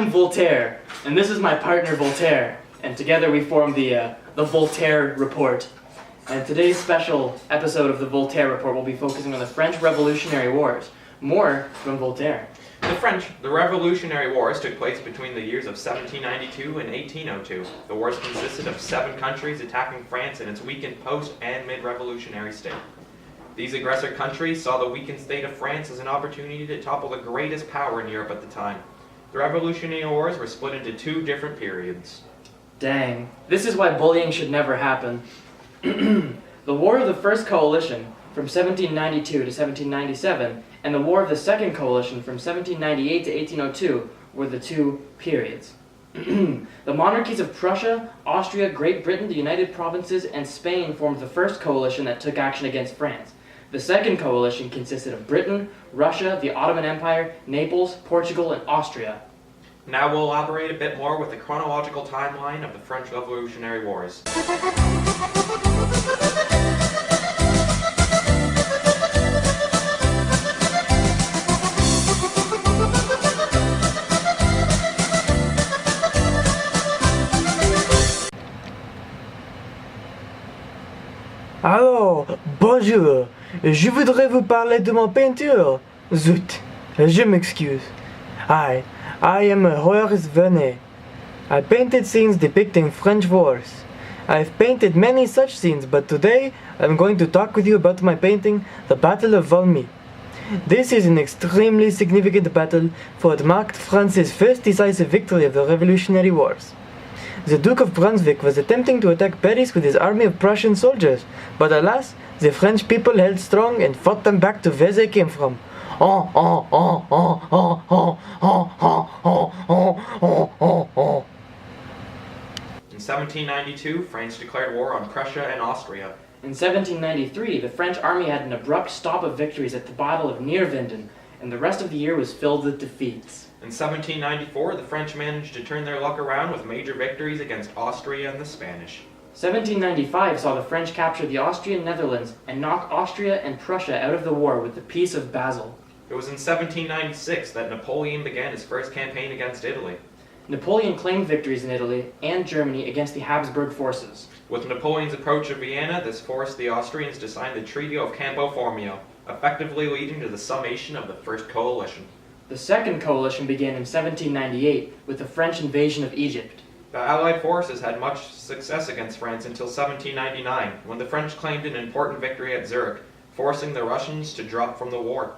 I'm Voltaire, and this is my partner Voltaire, and together we form the Voltaire Report. And today's special episode of the Voltaire Report will be focusing on the French Revolutionary Wars. More from Voltaire. The Revolutionary Wars took place between the years of 1792 and 1802. The wars consisted of 7 countries attacking France in its weakened post- and mid-revolutionary state. These aggressor countries saw the weakened state of France as an opportunity to topple the greatest power in Europe at the time. The Revolutionary Wars were split into 2 different periods. Dang, this is why bullying should never happen. The War of the First Coalition from 1792 to 1797 and the War of the Second Coalition from 1798 to 1802 were the 2 periods. The monarchies of Prussia, Austria, Great Britain, the United Provinces, and Spain formed the first coalition that took action against France. The second coalition consisted of Britain, Russia, the Ottoman Empire, Naples, Portugal, and Austria. Now we'll elaborate a bit more with the chronological timeline of the French Revolutionary Wars. Alors, bonjour, je voudrais vous parler de mon peinture. Zut, je m'excuse. I am Horace Vernet. I painted scenes depicting French wars. I've painted many such scenes, but today I'm going to talk with you about my painting, the Battle of Valmy. This is an extremely significant battle, for it marked France's first decisive victory of the Revolutionary Wars. The Duke of Brunswick was attempting to attack Paris with his army of Prussian soldiers, but alas, the French people held strong and fought them back to where they came from. In 1792, France declared war on Prussia and Austria. In 1793, the French army had an abrupt stop of victories at the Battle of Neerwinden, and the rest of the year was filled with defeats. In 1794, the French managed to turn their luck around with major victories against Austria and the Spanish. 1795 saw the French capture the Austrian Netherlands and knock Austria and Prussia out of the war with the Peace of Basel. It was in 1796 that Napoleon began his first campaign against Italy. Napoleon claimed victories in Italy and Germany against the Habsburg forces. With Napoleon's approach of Vienna, this forced the Austrians to sign the Treaty of Campo Formio, effectively leading to the summation of the First Coalition. The Second Coalition began in 1798 with the French invasion of Egypt. The Allied forces had much success against France until 1799, when the French claimed an important victory at Zurich, forcing the Russians to drop from the war.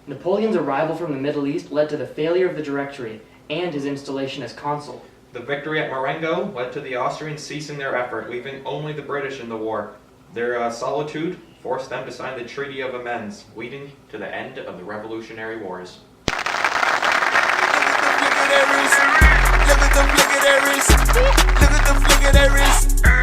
Napoleon's arrival from the Middle East led to the failure of the Directory and his installation as consul. The victory at Marengo led to the Austrians ceasing their effort, leaving only the British in the war. Their solitude forced them to sign the Treaty of Amiens, leading to the end of the Revolutionary Wars. Look at them, look at that wrist.